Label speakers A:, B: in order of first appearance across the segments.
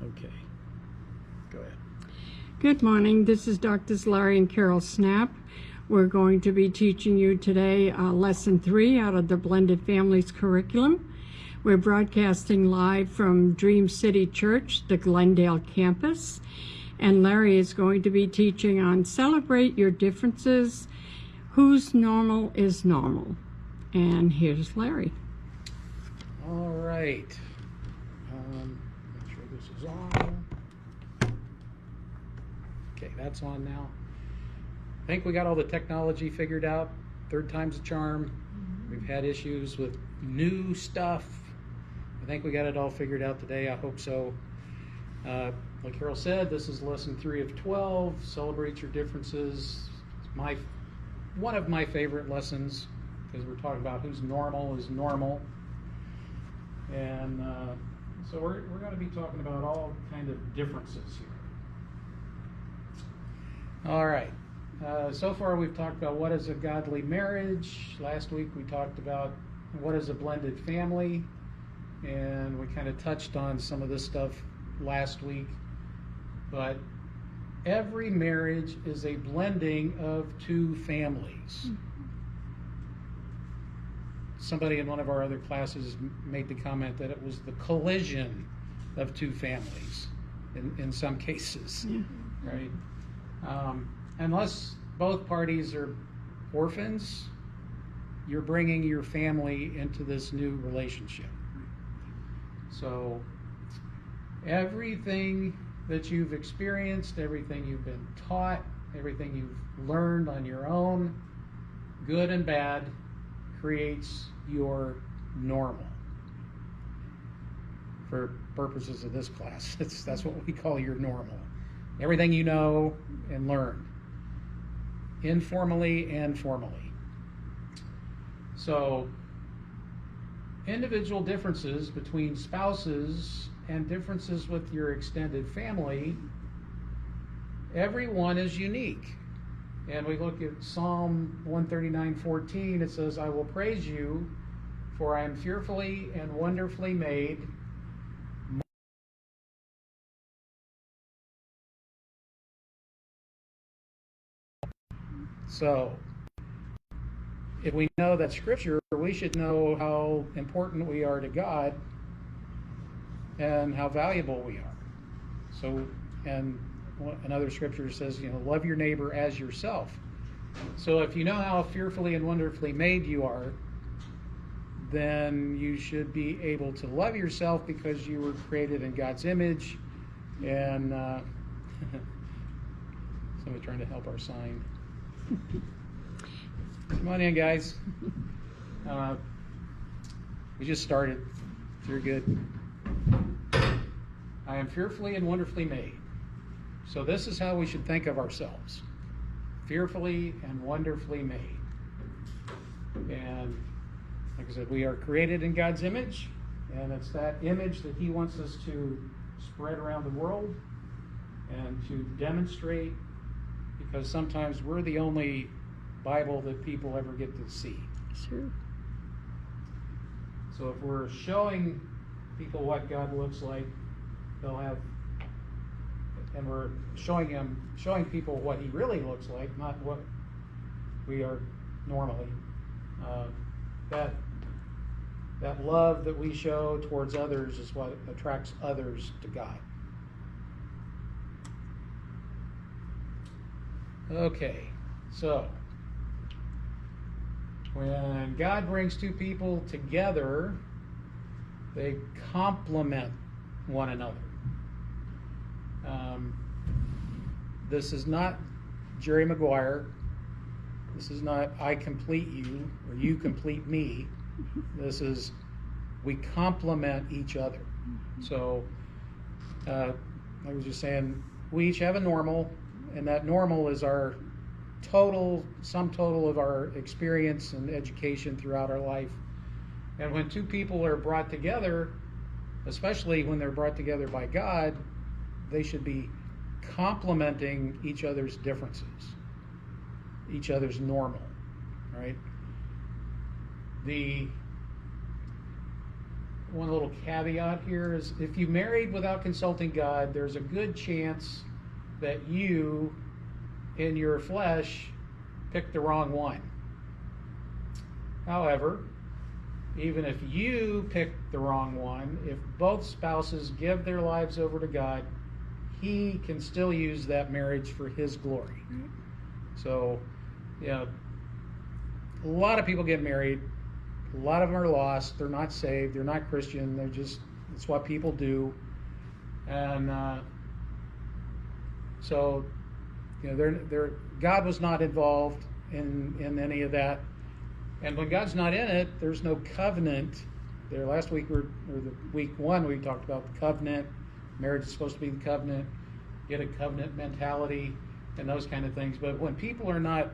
A: Okay. Go ahead.
B: Good morning. This is Drs. Larry and Carol Snap. We're going to be teaching you today Lesson 3 out of the Blended Families curriculum. We're broadcasting live from Dream City Church, the Glendale campus. And Larry is going to be teaching on Celebrate Your Differences, Whose Normal is Normal. And here's Larry.
A: All right. Make sure this is on. Okay, that's on now. I think we got all the technology figured out. Third time's a charm. We've had issues with new stuff. I think we got it all figured out today. I hope so. Like Carol said, this is lesson 3 of 12. Celebrate your differences. It's one of my favorite lessons because we're talking about whose normal is normal. And so we're going to be talking about all kind of differences here. All right. So far we've talked about what is a godly marriage. Last week we talked about what is a blended family. And we kind of touched on some of this stuff last week. But every marriage is a blending of two families. Somebody in one of our other classes made the comment that it was the collision of two families in some cases, right? Unless both parties are orphans, you're bringing your family into this new relationship. So everything that you've experienced, everything you've been taught, everything you've learned on your own, good and bad, creates your normal. For purposes of this class, that's what we call your normal. Everything you know and learn, informally and formally. So, individual differences between spouses and differences with your extended family, everyone is unique. And we look at Psalm 139:14, it says, I will praise you, for I am fearfully and wonderfully made. So, if we know that Scripture, we should know how important we are to God and how valuable we are. So, and another Scripture says, love your neighbor as yourself. So if you know how fearfully and wonderfully made you are, then you should be able to love yourself because you were created in God's image. And somebody trying to help our sign. Come on in, guys. We just started. You're good. I am fearfully and wonderfully made. So this is how we should think of ourselves. Fearfully and wonderfully made. And like I said, we are created in God's image, and it's that image that He wants us to spread around the world and to demonstrate, because sometimes we're the only Bible that people ever get to see.
B: Sure.
A: So if we're showing people what God looks like, they'll have, and we're showing people what He really looks like, not what we are normally. That love that we show towards others is what attracts others to God. Okay, so when God brings two people together, they complement one another. This is not Jerry Maguire. This is not I complete you or you complete me. This is we complement each other. So I was just saying, we each have a normal, and that normal is our sum total of our experience and education throughout our life. And when two people are brought together, especially when they're brought together by God, they should be complementing each other's differences, each other's normal, right? one little caveat here is if you married without consulting God, there's a good chance that you, in your flesh, picked the wrong one. However, even if you picked the wrong one, if both spouses give their lives over to God, He can still use that marriage for His glory. So, a lot of people get married. A lot of them are lost. They're not saved. They're not Christian. It's what people do. And so, God was not involved in any of that. And when God's not in it, there's no covenant. There, last week or the week one, we talked about the covenant. Marriage is supposed to be the covenant. Get a covenant mentality and those kind of things. But when people are not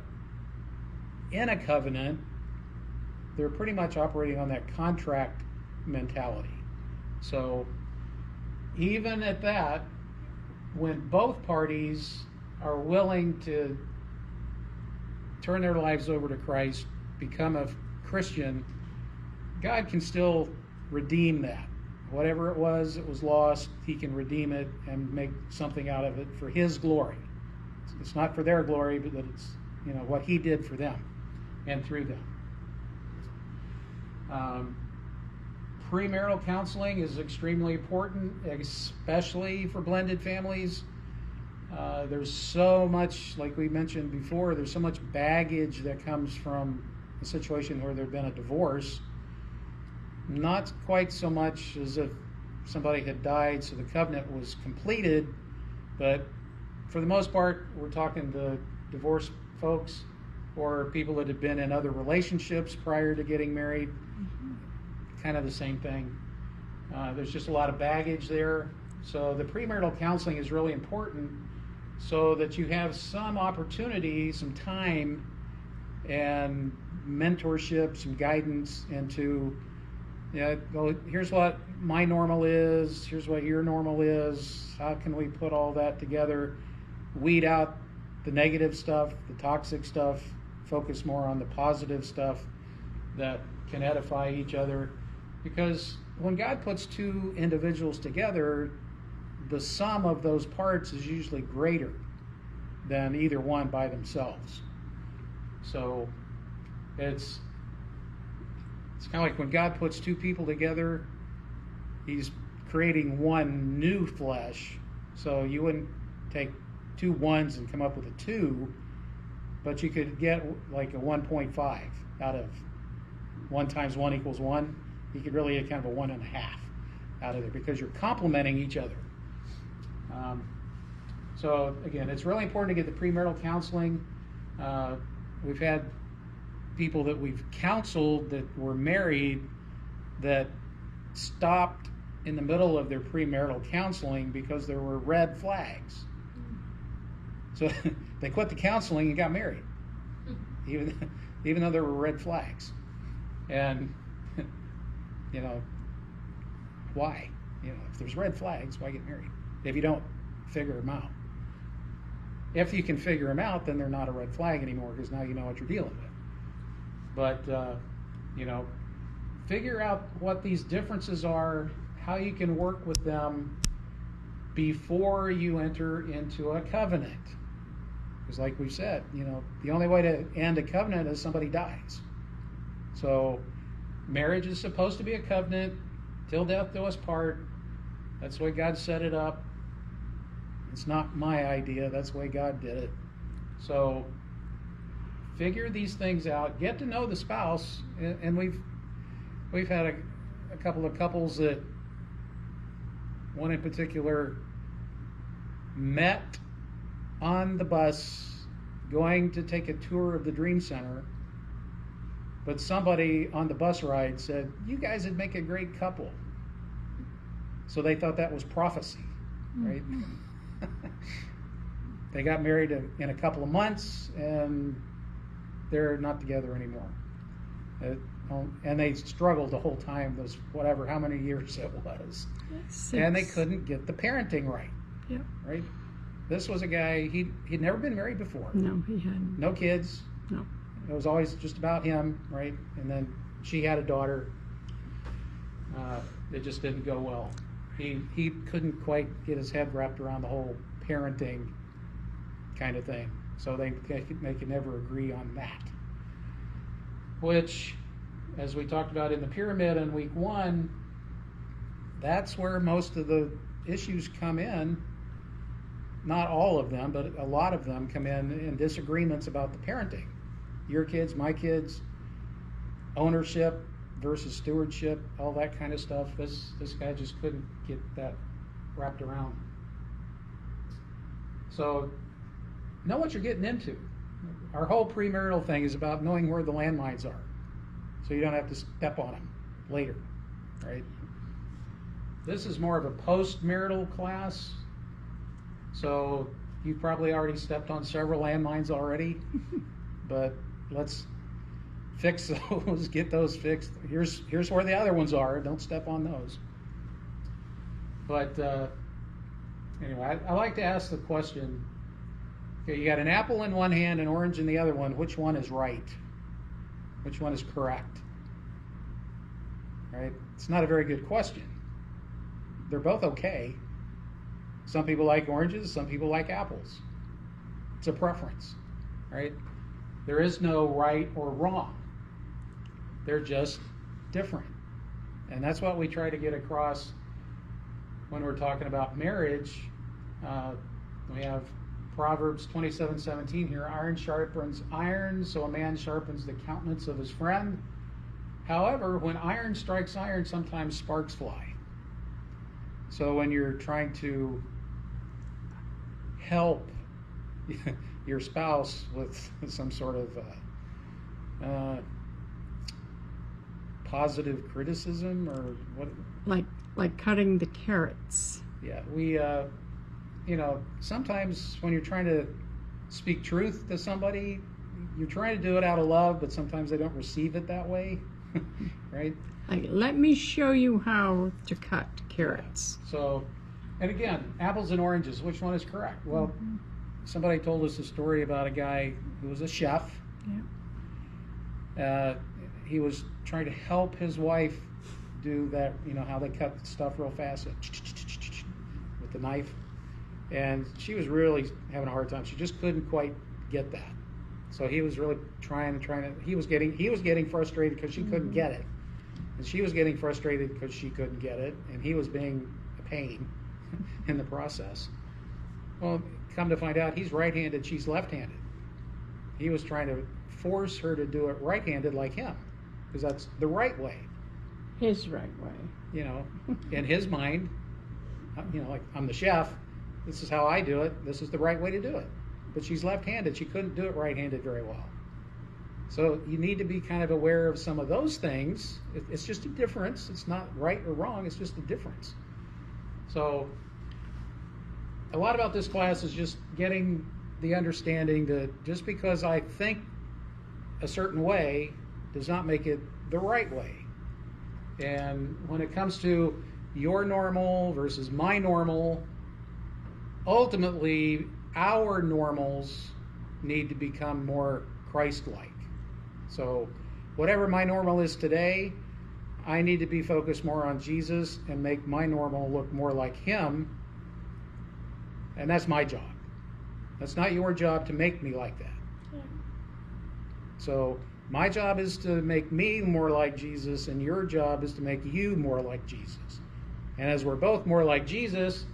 A: in a covenant, they're pretty much operating on that contract mentality. So even at that, when both parties are willing to turn their lives over to Christ, become a Christian, God can still redeem that. Whatever it was lost, He can redeem it and make something out of it for His glory. It's not for their glory, but that it's what He did for them and through them. Premarital counseling is extremely important, especially for blended families. There's so much, like we mentioned before, there's so much baggage that comes from a situation where there's been a divorce. Not quite so much as if somebody had died, so the covenant was completed, but for the most part, we're talking to divorced folks or people that have been in other relationships prior to getting married. Kind of the same thing. There's just a lot of baggage there. So the premarital counseling is really important so that you have some opportunity, some time, and mentorship, some guidance into, here's what my normal is, here's what your normal is, how can we put all that together, weed out the negative stuff, the toxic stuff, focus more on the positive stuff that can edify each other. Because when God puts two individuals together, the sum of those parts is usually greater than either one by themselves. So it's kind of like when God puts two people together, He's creating one new flesh. So you wouldn't take two ones and come up with a 2, but you could get like a 1.5 out of 1 times 1 equals 1. You could really get kind of a 1.5 out of there because you're complementing each other. So again, it's really important to get the premarital counseling. We've had people that we've counseled that were married that stopped in the middle of their premarital counseling because there were red flags. So they quit the counseling and got married, even though there were red flags. And why? If there's red flags, why get married? If you don't figure them out. If you can figure them out, then they're not a red flag anymore because now you know what you're dealing with. But, figure out what these differences are, how you can work with them before you enter into a covenant. Because like we said, the only way to end a covenant is somebody dies. So marriage is supposed to be a covenant, till death do us part. That's the way God set it up. It's not my idea, that's the way God did it. So figure these things out, get to know the spouse, and we've had a couple of couples that, one in particular, met on the bus going to take a tour of the Dream Center, but somebody on the bus ride said, "You guys would make a great couple." So they thought that was prophecy, right? They got married in a couple of months, and they're not together anymore. And they struggled the whole time, those how many years it was.
B: 6.
A: And they couldn't get the parenting right.
B: Yep.
A: Right? This was a guy, he'd never been married before.
B: No, he hadn't.
A: No kids.
B: No.
A: It was always just about him, right? And then she had a daughter. it just didn't go well. He couldn't quite get his head wrapped around the whole parenting kind of thing. So they could never agree on that. Which, as we talked about in the pyramid in week 1, that's where most of the issues come in. Not all of them, but a lot of them come in disagreements about the parenting. Your kids, my kids, ownership versus stewardship, all that kind of stuff. This guy just couldn't get that wrapped around. So know what you're getting into. Our whole premarital thing is about knowing where the landmines are, so you don't have to step on them later, right? This is more of a post-marital class, so you've probably already stepped on several landmines already, but let's fix those, get those fixed. Here's where the other ones are. Don't step on those. But anyway, I like to ask the question, okay, you got an apple in one hand, an orange in the other one. Which one is right? Which one is correct? Right? It's not a very good question. They're both okay. Some people like oranges, some people like apples. It's a preference, right? There is no right or wrong. They're just different. And that's what we try to get across when we're talking about marriage. We have Proverbs 27:17 here. Iron sharpens iron, so a man sharpens the countenance of his friend. However, when iron strikes iron, sometimes sparks fly. So when you're trying to help your spouse with some sort of positive criticism, or what?
B: Like cutting the carrots.
A: Yeah, we, sometimes when you're trying to speak truth to somebody, you're trying to do it out of love, but sometimes they don't receive it that way, right?
B: Like, let me show you how to cut carrots.
A: So, and again, apples and oranges, which one is correct? Well, somebody told us a story about a guy who was a chef.
B: Yeah.
A: He was trying to help his wife do that, how they cut stuff real fast with the knife. And she was really having a hard time. She just couldn't quite get that. So he was really trying to, he was getting frustrated because she couldn't get it. And she was getting frustrated because she couldn't get it. And he was being a pain in the process. Well, come to find out, he's right-handed, she's left-handed. He was trying to force her to do it right-handed like him, because that's the right way.
B: His right way.
A: In his mind, like, I'm the chef, this is how I do it, this is the right way to do it. But she's left-handed, she couldn't do it right-handed very well. So you need to be kind of aware of some of those things. It's just a difference. It's not right or wrong, it's just a difference. So a lot about this class is just getting the understanding that just because I think a certain way does not make it the right way. And when it comes to your normal versus my normal, ultimately our normals need to become more Christ-like. So whatever my normal is today, I need to be focused more on Jesus and make my normal look more like him. And that's my job. That's not your job to make me like that. Yeah. So my job is to make me more like Jesus, and your job is to make you more like Jesus. And as we're both more like Jesus,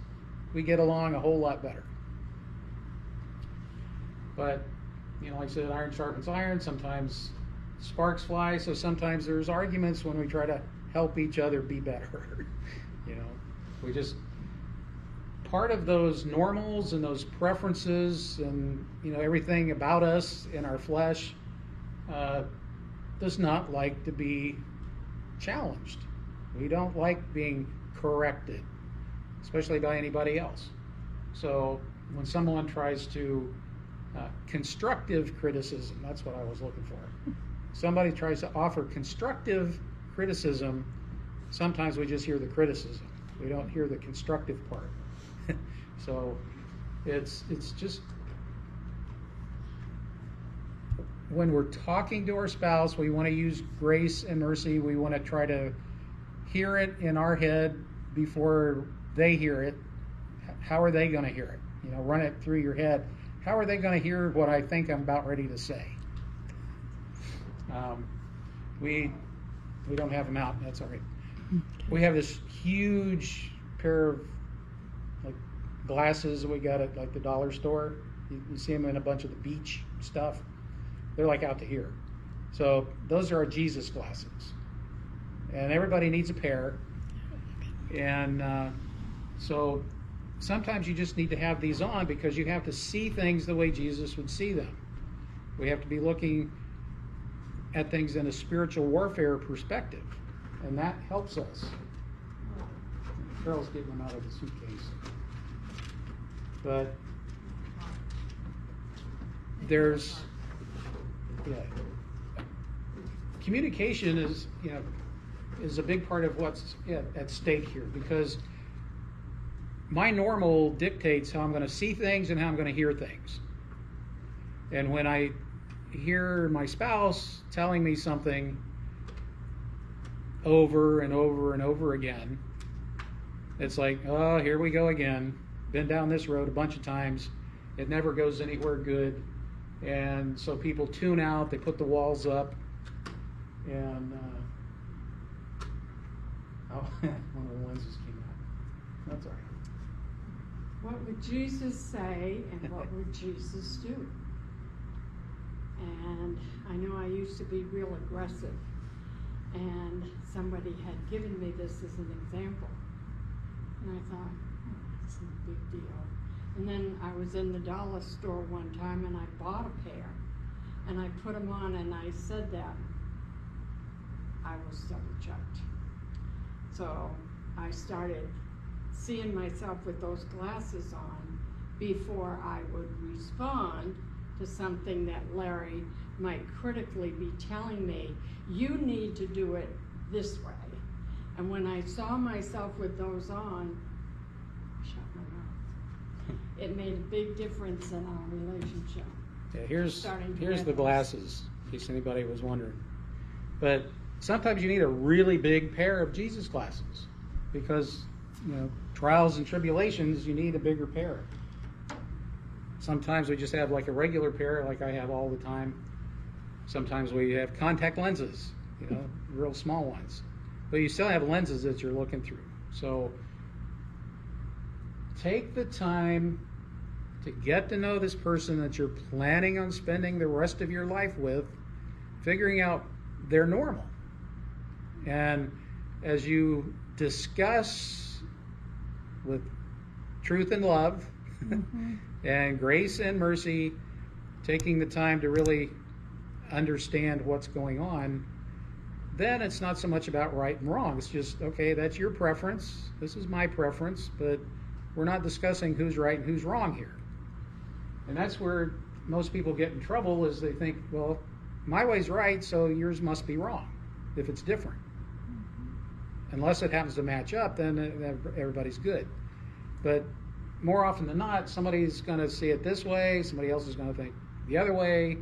A: we get along a whole lot better. But, like I said, iron sharpens iron. Sometimes sparks fly, so sometimes there's arguments when we try to help each other be better. We just, part of those normals and those preferences and everything about us in our flesh does not like to be challenged. We don't like being corrected, especially by anybody else. So when someone tries to constructive criticism, that's what I was looking for. Somebody tries to offer constructive criticism, sometimes we just hear the criticism. We don't hear the constructive part. So it's just, when we're talking to our spouse, we want to use grace and mercy. We want to try to hear it in our head before they hear it, how are they going to hear it? You know, run it through your head. How are they going to hear what I think I'm about ready to say? We don't have them out. That's all right. We have this huge pair of like glasses that we got at like the dollar store. You see them in a bunch of the beach stuff. They're like out to here. So those are our Jesus glasses, and everybody needs a pair. And so sometimes you just need to have these on because you have to see things the way Jesus would see them. We have to be looking at things in a spiritual warfare perspective, and that helps us. Carol's getting them out of the suitcase. But there's, communication is, is a big part of what's at stake here, because my normal dictates how I'm going to see things and how I'm going to hear things. And when I hear my spouse telling me something over and over and over again, it's like, oh, here we go again. Been down this road a bunch of times. It never goes anywhere good. And so people tune out, they put the walls up, and one of the lenses came out. That's all right.
B: What would Jesus say and what would Jesus do? And I know I used to be real aggressive, and somebody had given me this as an example. And I thought, oh, it's no big deal. And then I was in the dollar store one time and I bought a pair, and I put them on and I said that I was double checked. So I started seeing myself with those glasses on before I would respond to something that Larry might critically be telling me, you need to do it this way. And when I saw myself with those on, I shut my mouth. It made a big difference in our relationship.
A: Yeah, here's the glasses, in case anybody was wondering. But sometimes you need a really big pair of Jesus glasses, because trials and tribulations, you need a bigger pair. Sometimes we just have like a regular pair, like I have all the time. Sometimes we have contact lenses, real small ones. But you still have lenses that you're looking through. So take the time to get to know this person that you're planning on spending the rest of your life with, figuring out their normal. And as you discuss with truth and love, and grace and mercy, taking the time to really understand what's going on, then it's not so much about right and wrong. It's just, okay, that's your preference, this is my preference, but we're not discussing who's right and who's wrong here. And that's where most people get in trouble, is they think, well, my way's right, so yours must be wrong if it's different. Unless it happens to match up, then everybody's good. But more often than not, somebody's going to see it this way, somebody else is going to think the other way,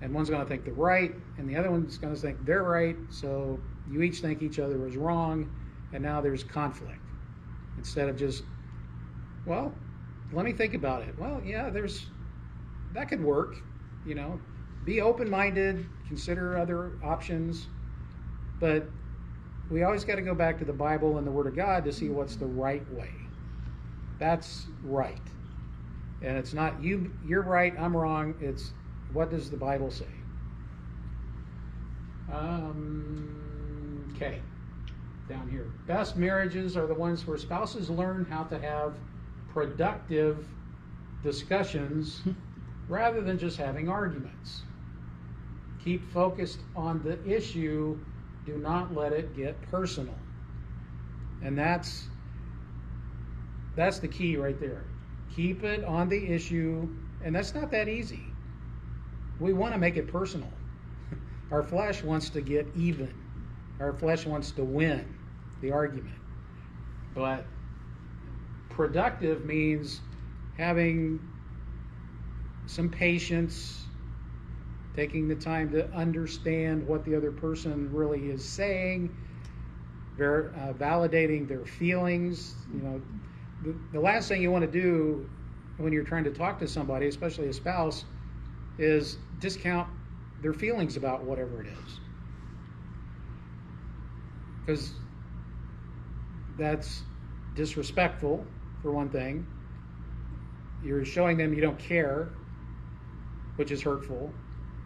A: and one's going to think they're right, and the other one's going to think they're right, so you each think each other is wrong, and now there's conflict. Instead of just, well, let me think about it. Well, yeah, that could work, Be open-minded, consider other options, but we always got to go back to the Bible and the Word of God to see what's the right way. That's right. And it's not you're right, I'm wrong. It's what does the Bible say? Okay, down here. Best marriages are the ones where spouses learn how to have productive discussions rather than just having arguments. Keep focused on the issue. Do not let it get personal. And that's the key right there. Keep it on the issue, and that's not that easy. We want to make it personal. Our flesh wants to get even. Our flesh wants to win the argument. But productive means having some patience, taking the time to understand what the other person really is saying, validating their feelings. You know, the last thing you want to do when you're trying to talk to somebody, especially a spouse, is discount their feelings about whatever it is, because that's disrespectful, for one thing. You're showing them you don't care, which is hurtful,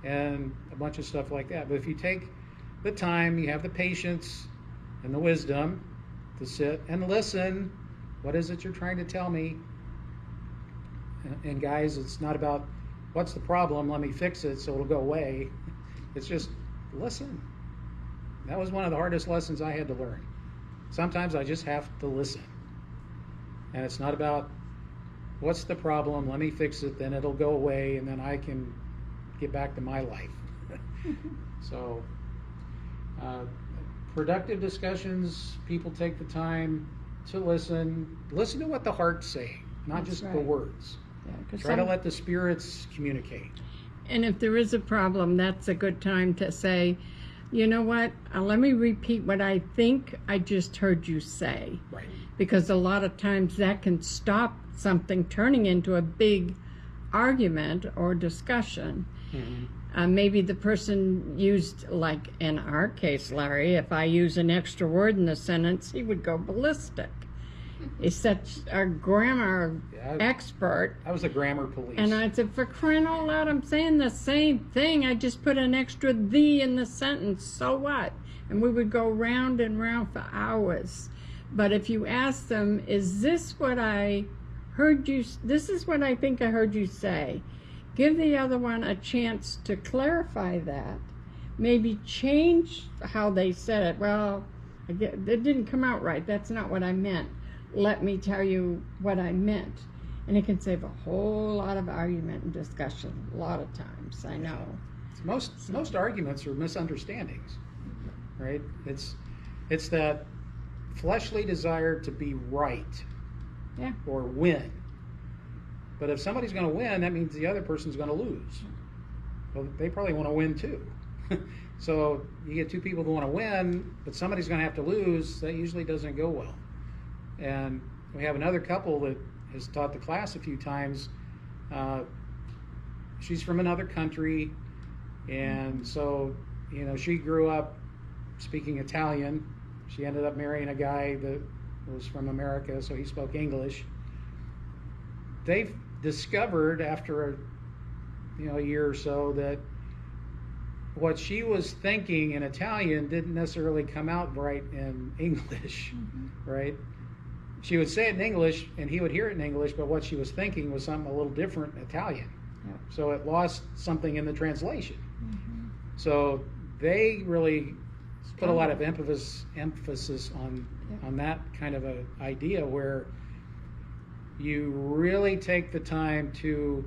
A: and a bunch of stuff like that. But if you take the time, you have the patience and the wisdom to sit and listen, what is it you're trying to tell me? And guys, it's not about what's the problem, let me fix it so it'll go away. It's just listen. That was one of the hardest lessons I had to learn. Sometimes I just have to listen. And it's not about what's the problem, let me fix it, then it'll go away, and then I can get back to my life. So, productive discussions, people take the time to listen to what the heart's saying, not
B: That's
A: just the
B: right.
A: words.
B: Yeah, 'cause
A: Try to let the spirits communicate.
B: And if there is a problem, that's a good time to say, you know what, let me repeat what I think I just heard you say.
A: Right.
B: Because a lot of times that can stop something turning into a big argument or discussion.
A: Mm-hmm.
B: Maybe the person used, like in our case, Larry, if I use an extra word in the sentence, he would go ballistic. He's such a grammar expert.
A: I was a grammar police.
B: And I said, for crying out loud, I'm saying the same thing. I just put an extra "the" in the sentence. So what? And we would go round and round for hours. But if you ask them, is this what I heard you, this is what I think I heard you say, give the other one a chance to clarify that. Maybe change how they said it. Well, it didn't come out right. That's not what I meant. Let me tell you what I meant. And it can save a whole lot of argument and discussion, a lot of times, I know.
A: Most arguments are misunderstandings, right? It's that fleshly desire to be right,
B: Yeah.
A: or win. But if somebody's going to win, that means the other person's going to lose. Well, they probably want to win too. So you get two people who want to win, but somebody's going to have to lose. That usually doesn't go well. And we have another couple that has taught the class a few times. She's from another country, and so, you know, she grew up speaking Italian. She ended up marrying a guy that was from America, so he spoke English. They've discovered after a year or so that what she was thinking in Italian didn't necessarily come out right in English, right? She would say it in English, and he would hear it in English, but what she was thinking was something a little different in Italian.
B: Yep.
A: So it lost something in the translation. So they really put a lot of emphasis on that kind of a idea, where you really take the time to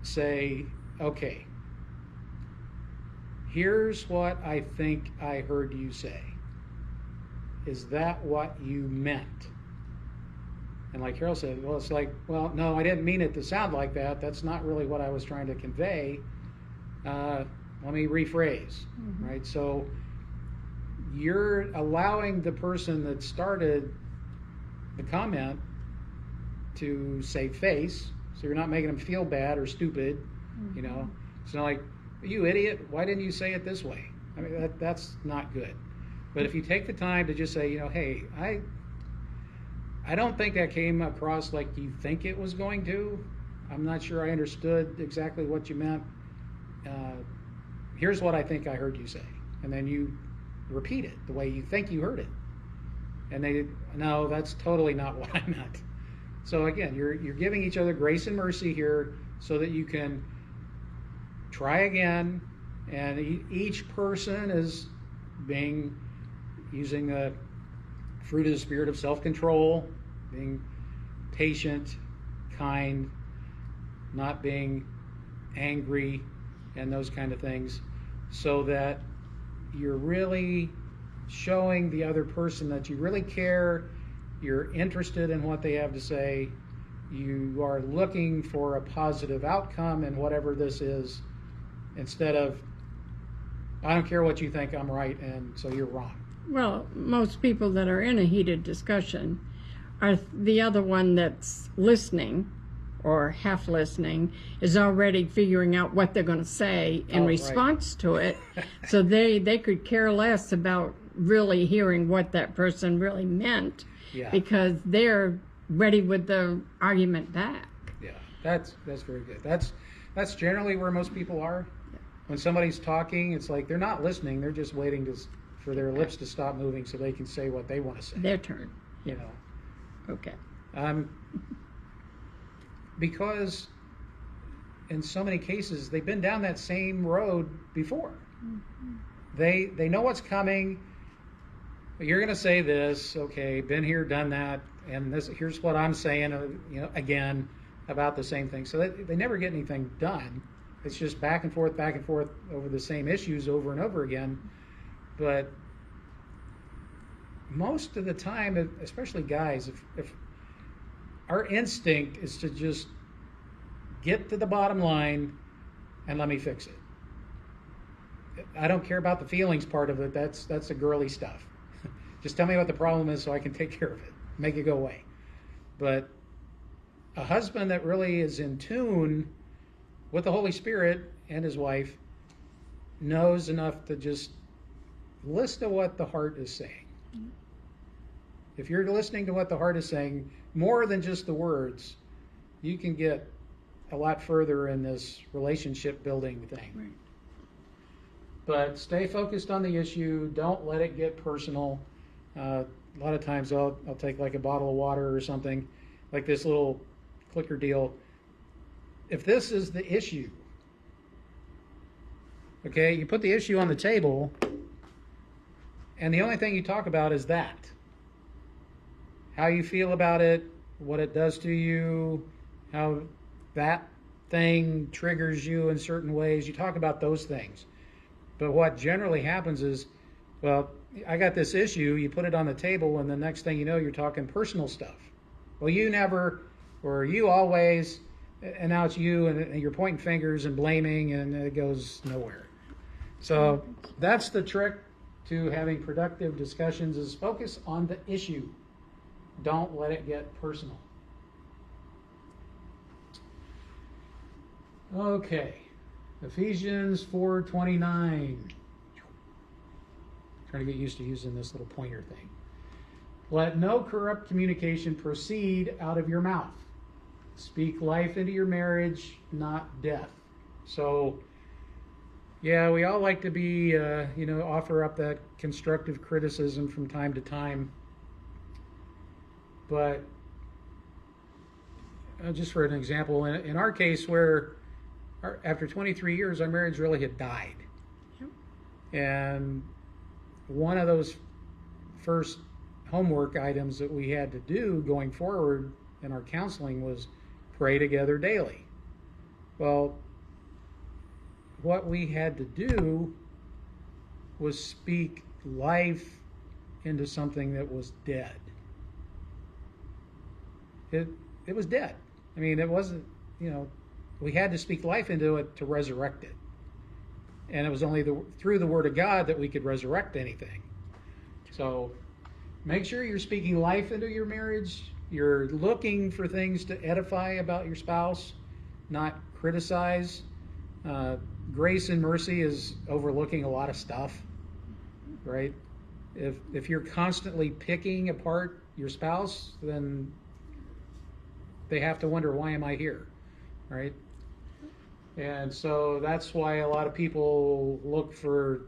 A: say, okay, here's what I think I heard you say. Is that what you meant? And like Carol said, well, it's like, well, no, I didn't mean it to sound like that. That's not really what I was trying to convey. Let me rephrase, right? So you're allowing the person that started the comment to save face, so you're not making them feel bad or stupid, you know? It's not like, you idiot, why didn't you say it this way? I mean, that's not good. But if you take the time to just say, hey, I don't think that came across like you think it was going to. I'm not sure I understood exactly what you meant. Here's what I think I heard you say. And then you repeat it the way you think you heard it. And they, no, that's totally not what I meant. So again, you're giving each other grace and mercy here so that you can try again. And each person is using the fruit of the spirit of self-control, being patient, kind, not being angry, and those kind of things, so that you're really showing the other person that you really care, you're interested in what they have to say, you are looking for a positive outcome in whatever this is, instead of, I don't care what you think, I'm right, and so you're wrong.
B: Well, most people that are in a heated discussion are the other one that's listening or half listening is already figuring out what they're going to say in
A: Oh, right.
B: response to it. So they could care less about really hearing what that person really meant
A: Yeah.
B: because they're ready with the argument back.
A: Yeah, that's very good. That's generally where most people are. When somebody's talking, it's like they're not listening. They're just waiting for their lips to stop moving so they can say what they want to say.
B: Their turn.
A: You know,
B: Okay.
A: because in so many cases they've been down that same road before. They know what's coming. You're going to say this, okay? Been here, done that, and this. Here's what I'm saying. Again about the same thing. So they never get anything done. It's just back and forth over the same issues over and over again. But most of the time, especially guys, if our instinct is to just get to the bottom line and let me fix it. I don't care about the feelings part of it. That's the girly stuff. Just tell me what the problem is so I can take care of it, make it go away. But a husband that really is in tune with the Holy Spirit and his wife knows enough to just listen to what the heart is saying. If you're listening to what the heart is saying, more than just the words, you can get a lot further in this relationship building thing.
B: Right.
A: But stay focused on the issue. Don't let it get personal. A lot of times I'll take like a bottle of water or something, like this little clicker deal. If this is the issue, okay, you put the issue on the table, and the only thing you talk about is that. How you feel about it, what it does to you, how that thing triggers you in certain ways. You talk about those things. But what generally happens is, well, I got this issue, you put it on the table, and the next thing you know, you're talking personal stuff. Well, you never, or you always, and now it's you, and you're pointing fingers and blaming, and it goes nowhere. So that's the trick to having productive discussions, is focus on the issue. Don't let it get personal. Okay, Ephesians 4:29. Trying to get used to using this little pointer thing. Let no corrupt communication proceed out of your mouth. Speak life into your marriage, not death. So, yeah, we all like to be, offer up that constructive criticism from time to time. But just for an example, in our case, where after 23 years, our marriage really had died.
B: Yep.
A: And one of those first homework items that we had to do going forward in our counseling was pray together daily. Well, what we had to do was speak life into something that was dead. It was dead. I mean, it wasn't, we had to speak life into it to resurrect it. And it was only through the Word of God that we could resurrect anything. So make sure you're speaking life into your marriage. You're looking for things to edify about your spouse, not criticize. Grace and mercy is overlooking a lot of stuff, right? If you're constantly picking apart your spouse, then they have to wonder, why am I here, right? And so that's why a lot of people look for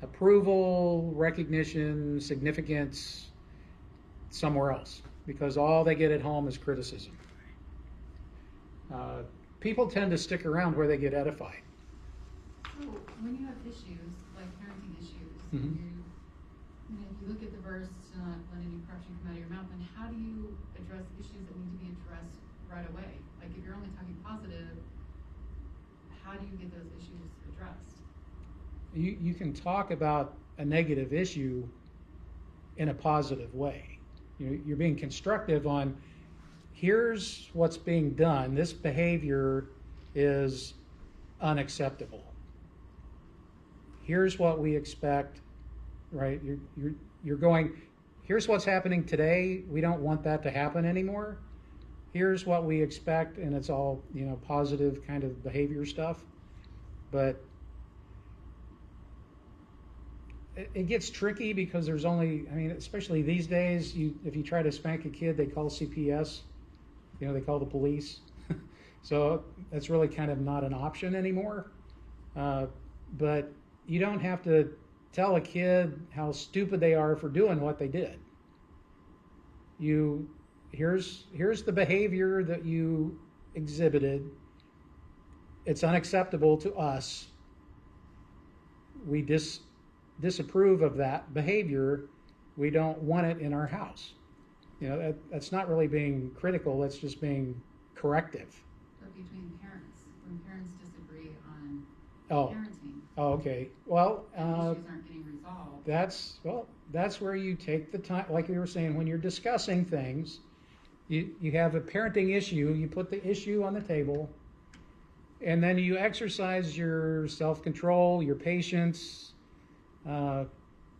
A: approval, recognition, significance somewhere else, because all they get at home is criticism. People tend to stick around where they get edified.
C: So when you have issues, like parenting issues,
A: Mhm.
C: if you look at the verse, to not let any corruption come out of your mouth, then how do you address issues that need to be addressed right away? Like if you're only talking positive, how do you get those issues addressed?
A: You can talk about a negative issue in a positive way. You're being constructive on, here's what's being done. This behavior is unacceptable. Here's what we expect. right? You're going, here's what's happening today. We don't want that to happen anymore. Here's what we expect, and it's all, positive kind of behavior stuff. But it gets tricky because there's only, especially these days, if you try to spank a kid, they call CPS, they call the police. So that's really kind of not an option anymore. But you don't have to tell a kid how stupid they are for doing what they did. Here's the behavior that you exhibited. It's unacceptable to us. We disapprove of that behavior. We don't want it in our house. That's not really being critical. That's just being corrective.
C: But between parents, when parents disagree on
A: Oh.
C: parenting,
A: Oh, okay. Well,
C: issues aren't getting resolved.
A: that's where you take the time, like we were saying, when you're discussing things, you have a parenting issue, you put the issue on the table, and then you exercise your self-control, your patience,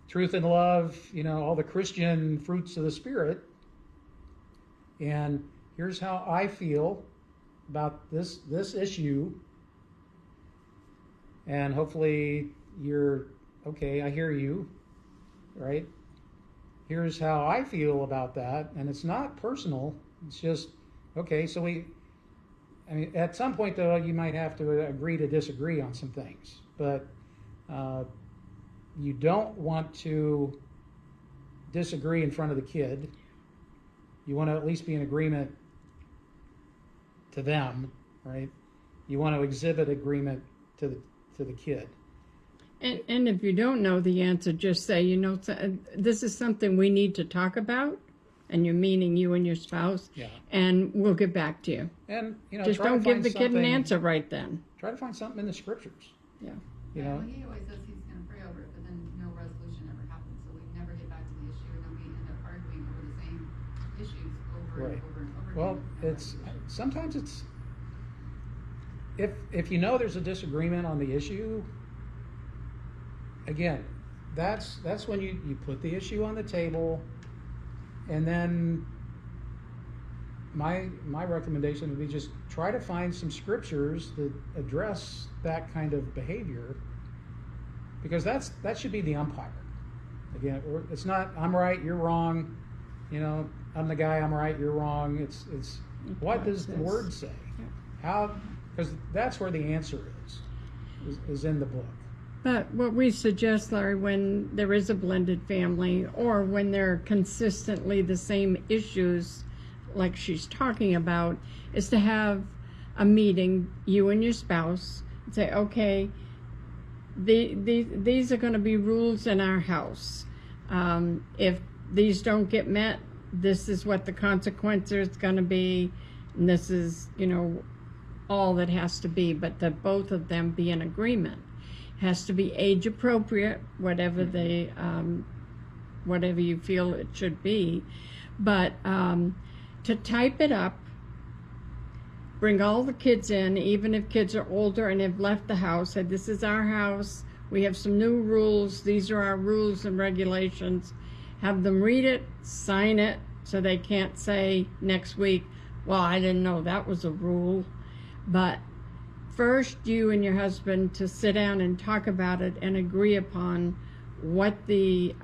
A: truth and love, all the Christian fruits of the Spirit. And here's how I feel about this issue. And hopefully you're, okay, I hear you, right? Here's how I feel about that. And it's not personal. It's just, okay, so at some point, though, you might have to agree to disagree on some things. But you don't want to disagree in front of the kid. You want to at least be in agreement to them, right? You want to exhibit agreement to the kid.
B: And if you don't know the answer, just say, this is something we need to talk about, and you're meaning you and your spouse,
A: Yeah.
B: and we'll get back to you.
A: And
B: Just
A: try to
B: don't give
A: find
B: the kid an
A: something-
B: answer right then.
A: Try to find something in the scriptures.
B: Yeah.
C: Well, he always says he's gonna pray over it, but then no resolution ever happens, so we never get back to the issue, and then we end up arguing over the same issues over
A: Right.
C: and over and over
A: Well,
C: again.
A: sometimes it's if there's a disagreement on the issue. Again, that's when you put the issue on the table, and then my recommendation would be just try to find some scriptures that address that kind of behavior, because that should be the umpire. Again, it's not I'm right, you're wrong. I'm the guy, I'm right, you're wrong. It's what does the word say? How? Because that's where the answer is in the book.
B: But what we suggest, Larry, when there is a blended family, or when there are consistently the same issues like she's talking about, is to have a meeting, you and your spouse, and say, okay, these are going to be rules in our house. If these don't get met, this is what the consequence is going to be, and this is, all that has to be, but that both of them be in agreement. Has to be age appropriate, whatever whatever you feel it should be, but to type it up, bring all the kids in, even if kids are older and have left the house, say this is our house, we have some new rules, these are our rules and regulations. Have them read it, sign it, so they can't say next week, well, I didn't know that was a rule. But first, you and your husband to sit down and talk about it and agree upon what the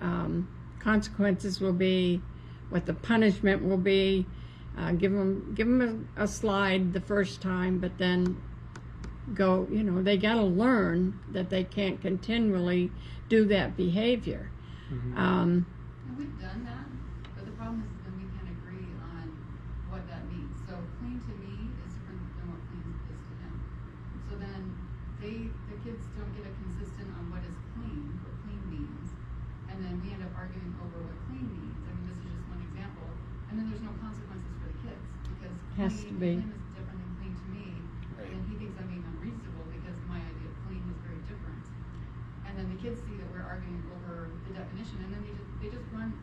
B: consequences will be, what the punishment will be. Give them a slide the first time, but then go, they got to learn that they can't continually do that behavior.
A: Mm-hmm.
C: And we've done that, but the problem is then we can't agree on what that means. So clean to me is different than what clean is to him. So then the kids don't get a consistent on what is clean, what clean means, and then we end up arguing over what clean means. This is just one example. And then there's no consequences for the kids, because
B: Has
C: clean
B: to be.
C: to him is different than clean to me.
A: Right.
C: And he thinks I'm being unreasonable because my idea of clean is very different. And then the kids see that we're arguing over the definition, and then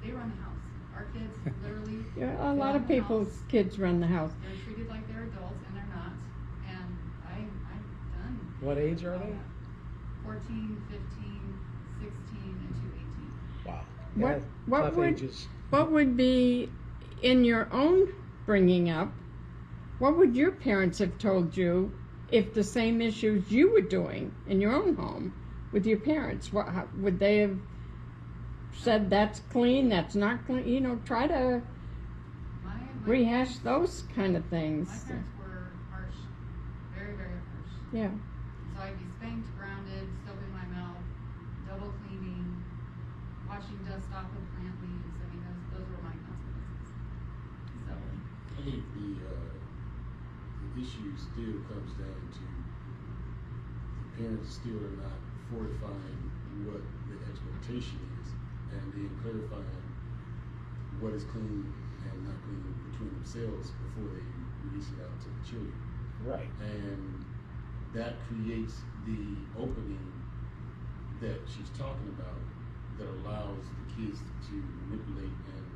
C: they run the house. Our kids literally
B: Yeah, a lot
C: run
B: of
C: the
B: people's
C: house.
B: kids run the house.
C: They're treated like they're adults, and they're not. And I'm done.
A: What age are they?
C: 14, 15, 16, and 2, 18.
B: What,
A: Yeah,
B: what
A: tough
B: would,
A: ages.
B: what would be in your own bringing up? What would your parents have told you if the same issues you were doing in your own home with your parents? How, would they have said that's clean, that's not clean? You know, try to
C: My
B: rehash those kind of
C: My
B: things.
C: parents were harsh, very, very harsh.
B: Yeah.
C: So I'd be spanked, grounded, soap in my mouth, double cleaning, washing dust off of plant leaves. I mean, those were my consequences. So,
D: I think the issue still comes down to the parents still are not fortifying what the expectation is, and then clarifying what is clean and not clean between themselves before they release it out to the children.
A: Right.
D: And that creates the opening that she's talking about that allows the kids to manipulate and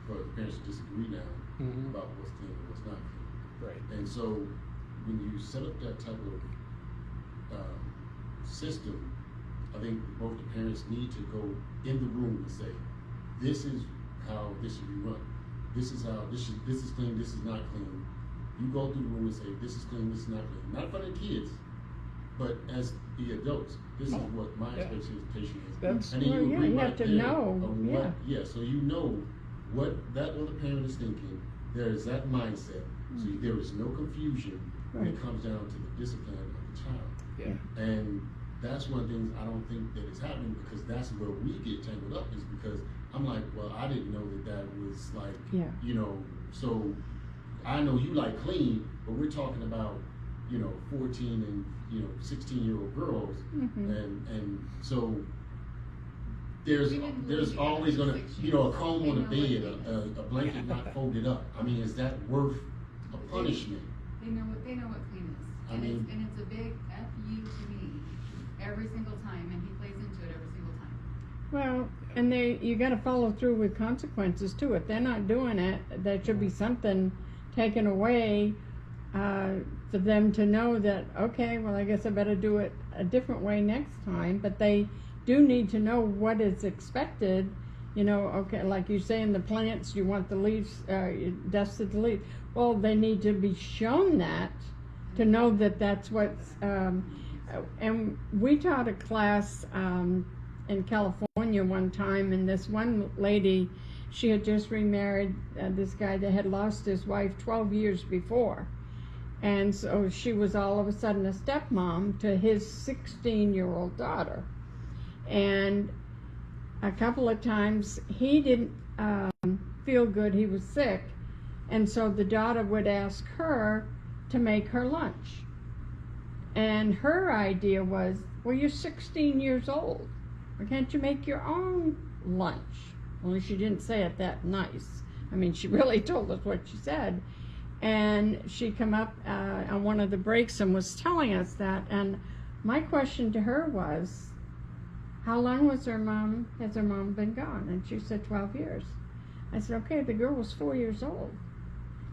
D: for the parents to disagree now
A: Mhm.
D: about what's clean and what's not clean.
A: Right.
D: And so when you set up that type of system, I think both the parents need to go in the room and say, this is how this should be run. This is how this is clean, this is not clean. You go through the room and say, this is clean, this is not clean. Not for the kids, but as the adults, this is what my
A: Yeah.
D: expectation is.
A: That's-
D: and then
B: Well,
D: you
B: yeah,
D: agree
B: you
D: right
B: have to
D: there
B: know,
D: on
B: yeah.
D: what, yeah, so you know what that other parent is thinking. There is that mindset. So there is no confusion when it
B: Right.
D: comes down to the discipline of the child.
A: Yeah.
D: And that's one of the things I don't think that is happening, because that's where we get tangled up, is because I'm like, well, I didn't know that was like,
B: Yeah.
D: you know, so I know you like clean, but we're talking about, 14 and, 16-year-old girls.
B: Mhm.
D: And so there's
C: Even
D: there's
C: looking
D: always
C: at
D: gonna,
C: six
D: a
C: years,
D: comb
C: they
D: on a
C: know what
D: bed,
C: clean is.
D: a blanket not folded up. I mean, is that worth a punishment?
C: They know what clean is.
D: I
C: And
D: mean-
C: it's a big F you to me every single time, and he plays into it every single time.
B: Well, and you got to follow through with consequences too. If they're not doing it, there should be something taken away for them to know that, okay, well, I guess I better do it a different way next time. But they do need to know what is expected. Okay, like you say in the plants, you want the leaves dusted the leaves. Well, they need to be shown that to know that that's what's. And we taught a class in California one time, and this one lady, she had just remarried this guy that had lost his wife 12 years before. And so she was all of a sudden a stepmom to his 16-year-old daughter. And a couple of times he didn't feel good, he was sick. And so the daughter would ask her to make her lunch. And her idea was, well, you're 16 years old. Why can't you make your own lunch? Only she didn't say it that nice. I mean, she really told us what she said. And she come up on one of the breaks and was telling us that. And my question to her was, how long has her mom been gone? And she said 12 years. I said, okay, the girl was 4 years old.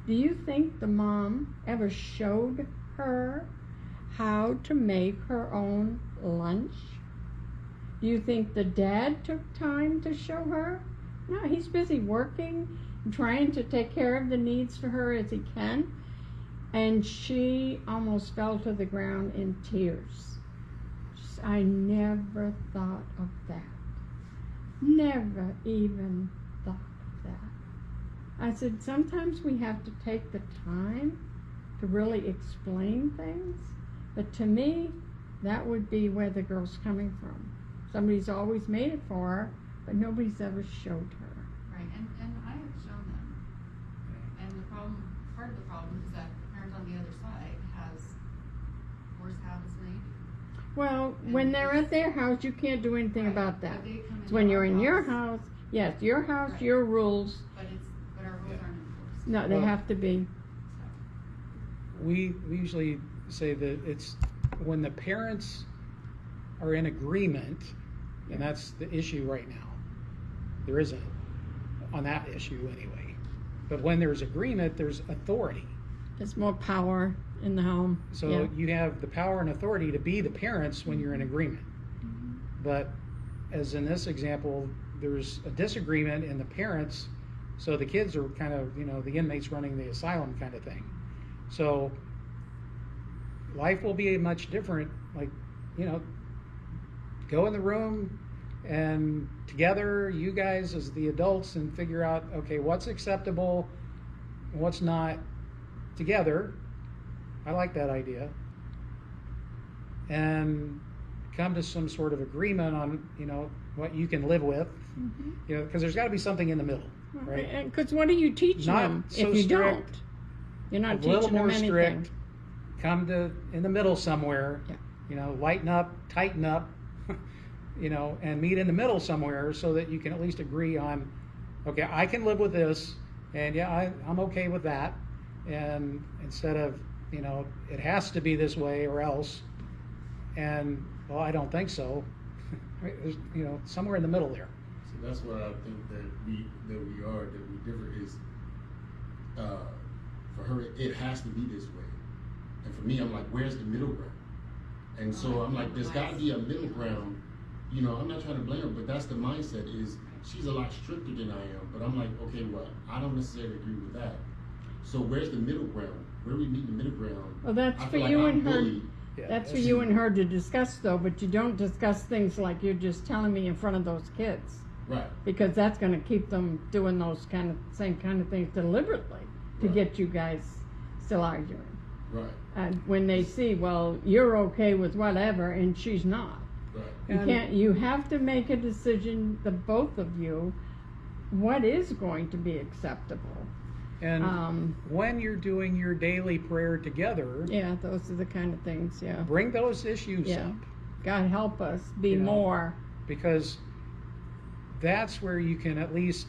B: Do you think the mom ever showed her how to make her own lunch? Do you think the dad took time to show her? No, he's busy working and trying to take care of the needs for her as he can. And she almost fell to the ground in tears. She said, I never thought of that. Never even thought of that. I said, sometimes we have to take the time to really explain things. But to me, that would be where the girl's coming from. Somebody's always made it for her, but nobody's ever showed her.
C: Right, and I have shown them. And the problem, part of the problem is that the parent on the other side has worse habits than they do.
B: Well, when they're at their house, you can't do anything
C: Right,
B: about that.
C: but they come
B: It's
C: into
B: when
C: our
B: you're in your
C: house.
B: house, yes, your house,
C: Right.
B: your rules.
C: But our rules aren't enforced.
B: No, they
A: Well-
B: have to be.
A: We usually say that it's when the parents are in agreement, and that's the issue right now. There isn't on that issue anyway. But when there's agreement, there's authority.
B: There's more power in the home.
A: So
B: Yeah.
A: you have the power and authority to be the parents when you're in agreement. But as in this example, there's a disagreement in the parents, so the kids are kind of, the inmates running the asylum kind of thing. So life will be much different. Like, go in the room and together, you guys as the adults, and figure out, okay, what's acceptable, what's not, together. I like that idea. And come to some sort of agreement on, what you can live with, because there's got to be something in the middle, right?
B: Because what are you teaching
A: Not
B: them
A: so
B: if you
A: strict,
B: don't? You're not
A: a little
B: teaching
A: more
B: them anything.
A: strict. Come to in the middle somewhere.
B: Yeah.
A: Lighten up, tighten up, and meet in the middle somewhere so that you can at least agree on, okay, I can live with this, and I'm okay with that, and instead of, it has to be this way or else, and well, I don't think so. There's, somewhere in the middle there.
D: So that's what I think that we differ is, for her, it has to be this way. And for me, I'm like, where's the middle ground? And so I'm like, there's got to be a middle ground. I'm not trying to blame her, but that's the mindset is she's a lot stricter than I am. But I'm like, okay, well, I don't necessarily agree with that. So where's the middle ground? Where we meet the middle ground?
B: Well, that's
D: I
B: for
D: feel like
B: you
D: I'm
B: and her.
D: bullied.
A: Yeah,
B: That's for
A: that's-
B: you and her to discuss, though. But you don't discuss things like you're just telling me in front of those kids,
D: Right.
B: because that's going to keep them doing those same kind of things deliberately to
D: Right.
B: get you guys still arguing.
D: Right.
B: And when they see, well, you're okay with whatever, and she's not.
D: Right.
B: You have to make a decision, the both of you, what is going to be acceptable.
A: And when you're doing your daily prayer together,
B: Yeah, those are the kind of things, yeah.
A: bring those issues
B: Yeah.
A: up,
B: God help us be
A: You know,
B: more.
A: because that's where you can at least,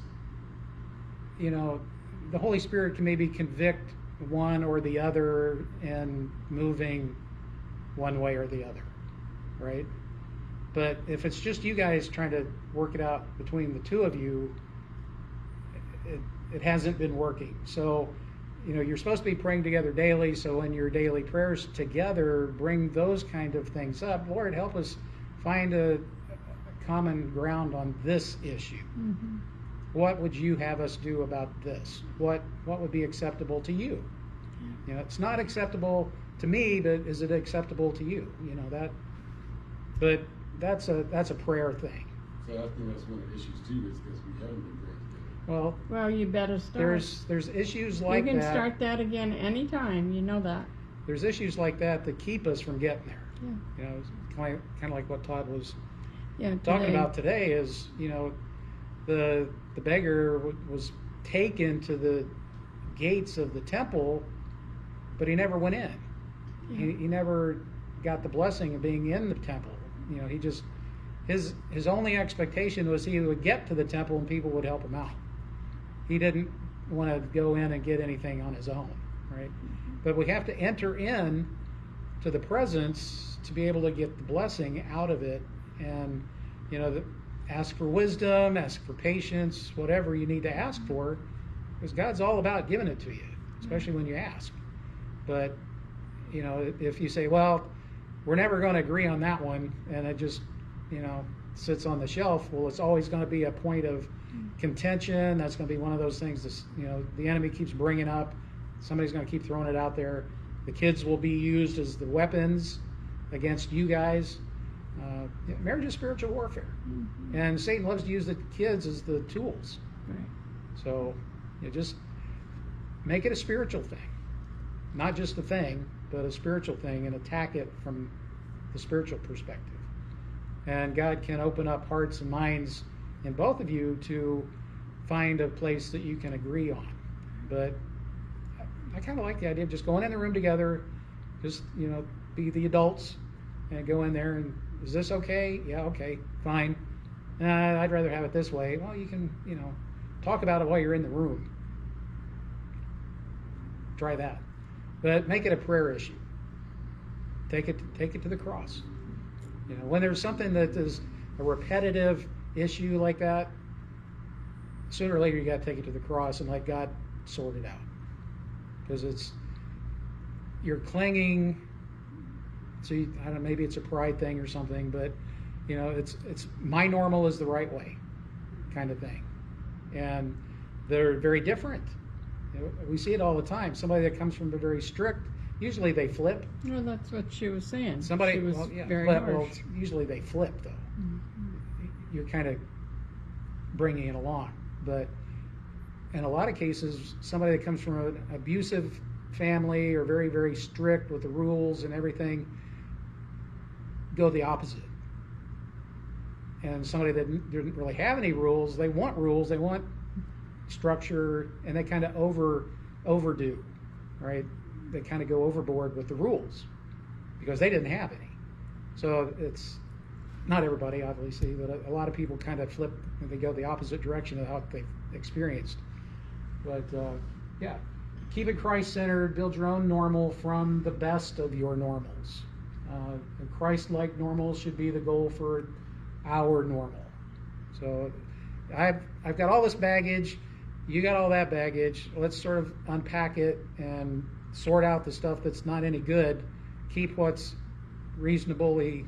A: the Holy Spirit can maybe convict one or the other in moving one way or the other, right? But if it's just you guys trying to work it out between the two of you, it hasn't been working. So, you're supposed to be praying together daily. So in your daily prayers together, bring those kind of things up. Lord, help us find a common ground on this issue.
B: Mm-hmm.
A: What would you have us do about this? What would be acceptable to you? It's not acceptable to me, but is it acceptable to you? But that's a prayer thing.
D: So I think that's one of the issues too, is because we haven't been praying together.
B: Well, you better start.
A: There's issues like
B: you can
A: that.
B: start that again anytime, you know that.
A: There's issues like that keep us from getting there.
B: Yeah.
A: It's kind of like what Todd was
B: Yeah,
A: talking
B: today.
A: about today is, the beggar was taken to the gates of the temple, but he never went in.
B: Yeah.
A: He never got the blessing of being in the temple. He just, his only expectation was he would get to the temple and people would help him out. He didn't want to go in and get anything on his own, right? But we have to enter in to the presence to be able to get the blessing out of it, and ask for wisdom, ask for patience, whatever you need to ask for, because God's all about giving it to you, especially when you ask. But if you say, well, we're never going to agree on that one, and it just sits on the shelf, well, it's always going to be a point of contention. That's going to be one of those things that the enemy keeps bringing up. Somebody's going to keep throwing it out there. The kids will be used as the weapons against you guys. Marriage is spiritual warfare, and Satan loves to use the kids as the tools.
B: Right.
A: So just make it a spiritual thing, not just a thing, but a spiritual thing, and attack it from the spiritual perspective. And God can open up hearts and minds in both of you to find a place that you can agree on. But I kind of like the idea of just going in the room together, just be the adults and go in there and, is this okay? Yeah, okay, fine. I'd rather have it this way. Well, you can talk about it while you're in the room. Try that, but make it a prayer issue. Take it to the cross. When there's something that is a repetitive issue like that, sooner or later you got to take it to the cross and let God sort it out, because you're clinging. So I don't know, maybe it's a pride thing or something, but it's my normal is the right way. kind of thing. And they're very different. You know, we see it all the time. Somebody that comes from a very strict, usually they flip.
B: Well, that's what she was saying.
A: Somebody,
B: she was
A: well, yeah,
B: very
A: well,
B: harsh.
A: usually they flip though. You're kind of bringing it along. But in a lot of cases, somebody that comes from an abusive family or very, very strict with the rules and everything, go the opposite. And somebody that didn't really have any rules, they want structure, and they kind of overdo, right? They kind of go overboard with the rules because they didn't have any. So it's not everybody, obviously, but a lot of people kind of flip and they go the opposite direction of how they've experienced. But yeah, keep it Christ-centered, build your own normal from the best of your normals. A Christ-like normal should be the goal for our normal. So I've got all this baggage, you got all that baggage. Let's sort of unpack it and sort out the stuff that's not any good, keep what's reasonably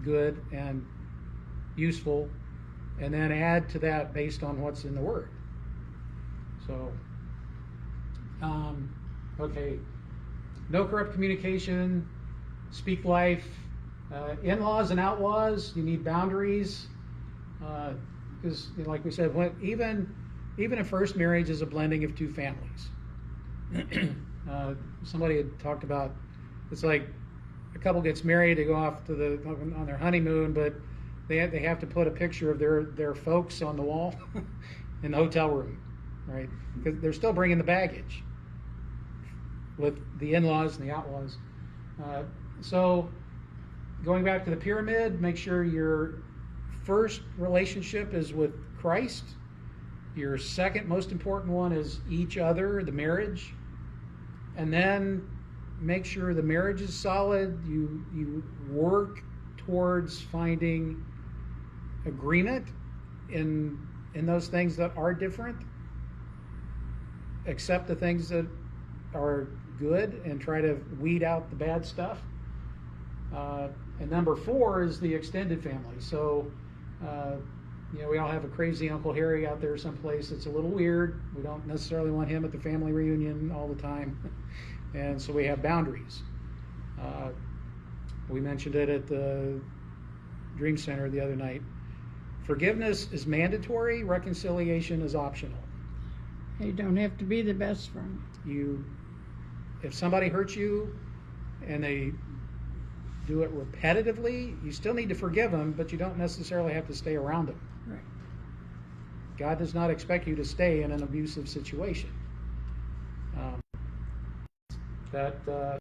A: good and useful, and then add to that based on what's in the Word. So, okay, no corrupt communication, speak life, in-laws and outlaws, you need boundaries, because like we said, even a first marriage is a blending of two families. Somebody had talked about, it's like a couple gets married, they go off to on their honeymoon, but they have to put a picture of their folks on the wall in the hotel room, right? Because they're still bringing the baggage with the in-laws and the outlaws. So going back to the pyramid, make sure your first relationship is with Christ. Your second most important one is each other, the marriage. And then make sure the marriage is solid. You work towards finding agreement in those things that are different. Accept the things that are good and try to weed out the bad stuff. And number 4 is the extended family. So, we all have a crazy Uncle Harry out there someplace that's a little weird. We don't necessarily want him at the family reunion all the time. And so we have boundaries. We mentioned it at the Dream Center the other night. Forgiveness is mandatory, reconciliation is optional.
B: You don't have to be the best friend.
A: If somebody hurts you and they do it repetitively, you still need to forgive them, but you don't necessarily have to stay around them.
B: Right.
A: God does not expect you to stay in an abusive situation. That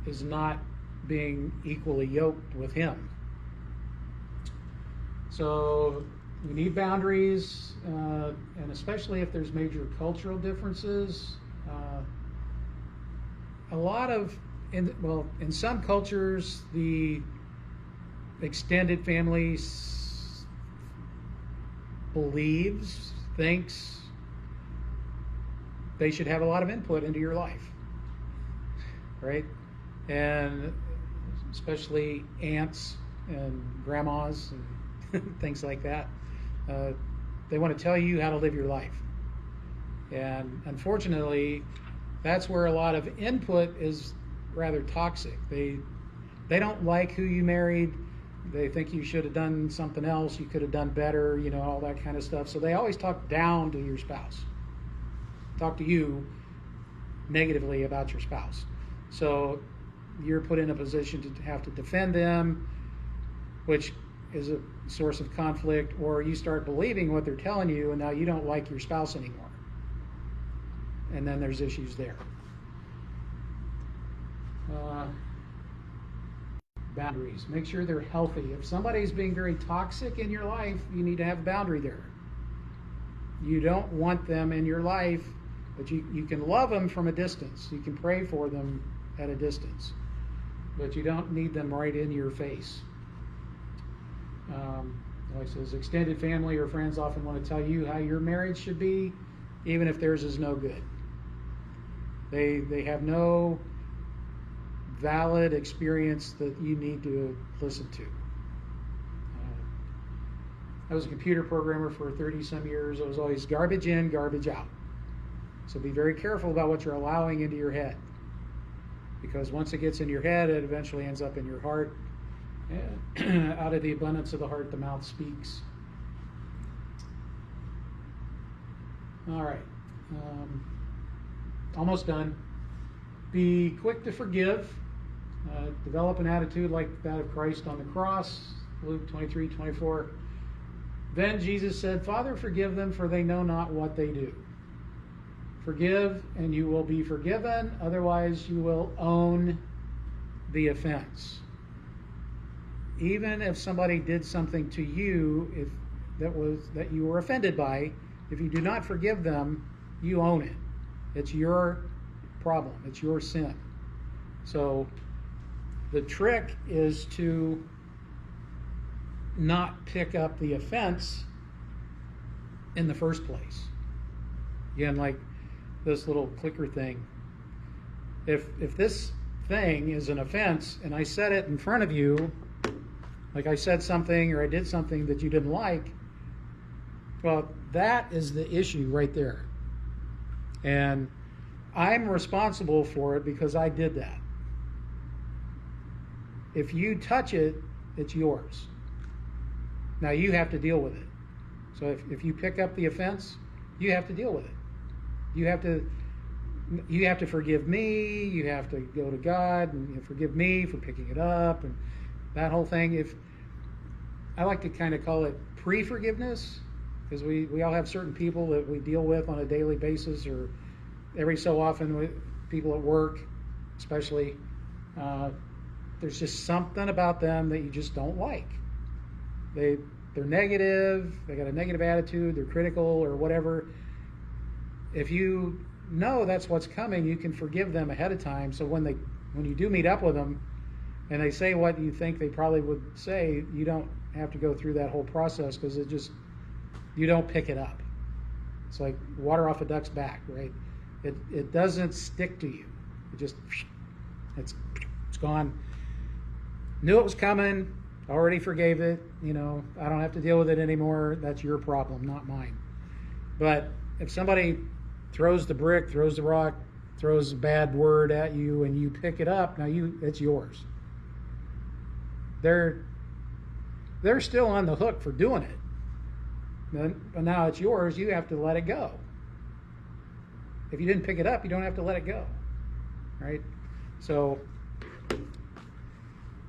A: is not being equally yoked with Him. So we need boundaries, and especially if there's major cultural differences. In some cultures, the extended family thinks they should have a lot of input into your life, right? And especially aunts and grandmas and things like that. They want to tell you how to live your life. And unfortunately, that's where a lot of input is rather toxic. They don't like who you married. They think you should have done something else. You could have done better, all that kind of stuff. So they always talk down to your spouse. Talk to you negatively about your spouse. So you're put in a position to have to defend them, which is a source of conflict, or you start believing what they're telling you and now you don't like your spouse anymore. And then there's issues there. Boundaries. Make sure they're healthy. If somebody's being very toxic in your life, you need to have a boundary there. You don't want them in your life, but you can love them from a distance. You can pray for them at a distance, but you don't need them right in your face. Like it says, extended family or friends often want to tell you how your marriage should be, even if theirs is no good. They have no valid experience that you need to listen to. I was a computer programmer for 30 some years. It was always garbage in, garbage out. So be very careful about what you're allowing into your head, because once it gets in your head, it eventually ends up in your heart. And out of the abundance of the heart, the mouth speaks. All right, almost done. Be quick to forgive. Develop an attitude like that of Christ on the cross. Luke 23:24. Then Jesus said, Father, forgive them, for they know not what they do. Forgive, and you will be forgiven. Otherwise, you will own the offense. Even if somebody did something to you that you were offended by, if you do not forgive them, you own it. It's your problem. It's your sin. So the trick is to not pick up the offense in the first place. Again, like this little clicker thing. If this thing is an offense and I said it in front of you, like I said something or I did something that you didn't like, well, that is the issue right there. And I'm responsible for it because I did that. If you touch it, it's yours. Now you have to deal with it. So if you pick up the offense, you have to deal with it. You have to forgive me. You have to go to God and forgive me for picking it up and that whole thing. If I like to kind of call it pre-forgiveness, because we all have certain people that we deal with on a daily basis, or every so often with people at work, especially. There's just something about them that you just don't like. They're negative. They got a negative attitude. They're critical or whatever. If you know that's what's coming, you can forgive them ahead of time. So when you do meet up with them, and they say what you think they probably would say, you don't have to go through that whole process, because you don't pick it up. It's like water off a duck's back, right? It doesn't stick to you. It's gone. Knew it was coming. Already forgave it. I don't have to deal with it anymore. That's your problem, not mine. But if somebody throws the brick, throws the rock, throws a bad word at you, and you pick it up, now it's yours. They're still on the hook for doing it. But now it's yours. You have to let it go. If you didn't pick it up, you don't have to let it go. Right? So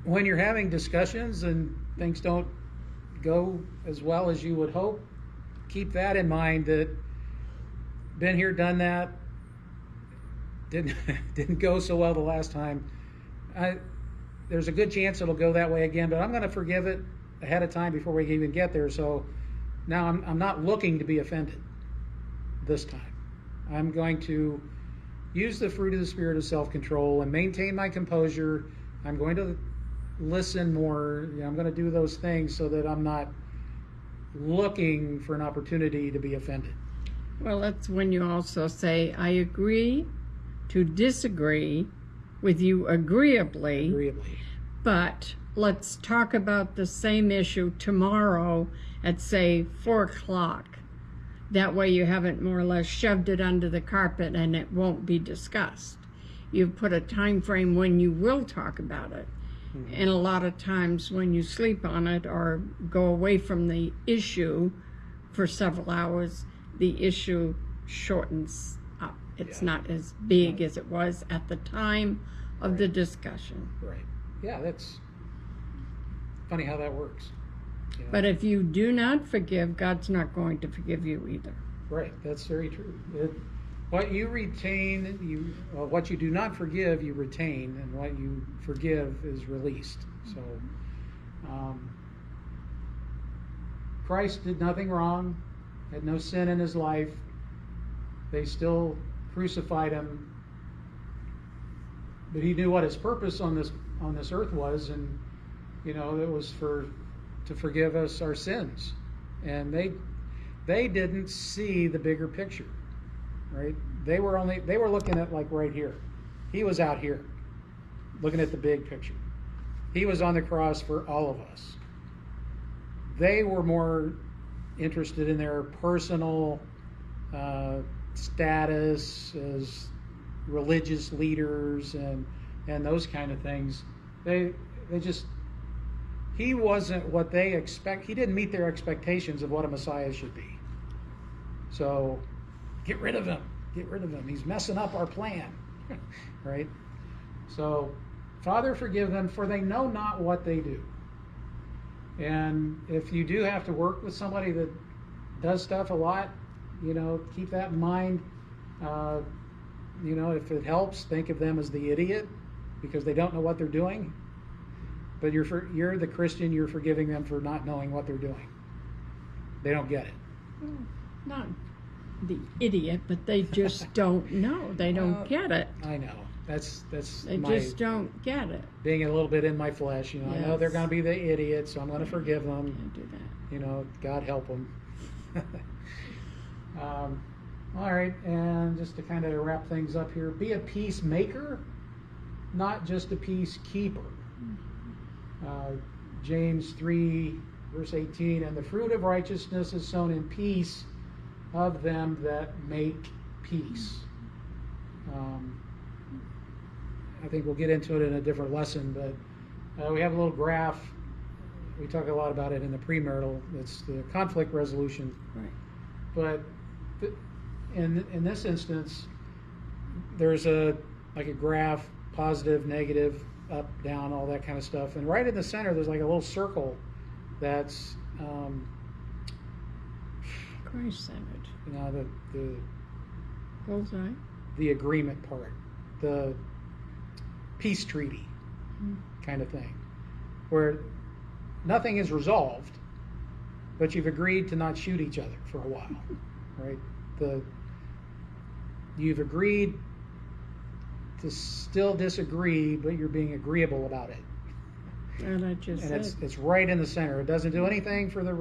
A: when you're having discussions and things don't go as well as you would hope, keep that in mind, that been here, done that, didn't go so well the last time. There's a good chance it'll go that way again, but I'm going to forgive it ahead of time before we even get there. So now I'm not looking to be offended this time. I'm going to use the fruit of the Spirit of self-control and maintain my composure. I'm going to listen more. I'm going to do those things so that I'm not looking for an opportunity to be offended.
B: Well, that's when you also say, I agree to disagree with you agreeably, but let's talk about the same issue tomorrow at, say, 4 o'clock. That way you haven't more or less shoved it under the carpet and it won't be discussed. You've put a time frame when you will talk about it. Mm-hmm. And a lot of times when you sleep on it or go away from the issue for several hours, the issue shortens up. It's not as big as it was at the time of the discussion.
A: Right. Yeah, that's funny how that works.
B: But if you do not forgive, God's not going to forgive you either.
A: Right, that's very true. What you retain, what you do not forgive, you retain, and what you forgive is released. So, Christ did nothing wrong, had no sin in his life. They still crucified him, but he knew what his purpose on this earth was, and it was to forgive us our sins. And they didn't see the bigger picture, right? They were looking at, like, right here. He was out here looking at the big picture. He was on the cross for all of us. They were more interested in their personal status as religious leaders and those kind of things. They just, he wasn't what they expect. He didn't meet their expectations of what a Messiah should be. So get rid of him. Get rid of him. He's messing up our plan. Right? So, Father, forgive them, for they know not what they do. And if you do have to work with somebody that does stuff a lot, keep that in mind. If it helps, think of them as the idiot because they don't know what they're doing. But you're the Christian, you're forgiving them for not knowing what they're doing. They don't get it.
B: Not the idiot, but they just don't know. They don't get it.
A: I know. That's
B: They
A: my
B: just don't get it.
A: being a little bit in my flesh. I know they're
B: Yes.
A: going to be the idiot, so I'm going to forgive them.
B: Can't do that.
A: God help them. All right, and just to kind of wrap things up here, be a peacemaker, not just a peacekeeper. James 3, verse 18, and the fruit of righteousness is sown in peace of them that make peace. I think we'll get into it in a different lesson, but we have a little graph. We talk a lot about it in the premarital. It's the conflict resolution.
B: Right.
A: But in this instance, there's a graph, positive, negative, up, down, all that kind of stuff. And right in the center, there's like a little circle that's
B: Christ-centered.
A: the
B: Bullseye.
A: the agreement part, the peace treaty kind of thing, where nothing is resolved, but you've agreed to not shoot each other for a while, right? You've agreed to still disagree, but you're being agreeable about it.
B: And I just
A: And
B: said.
A: it's right in the center. It doesn't do anything for the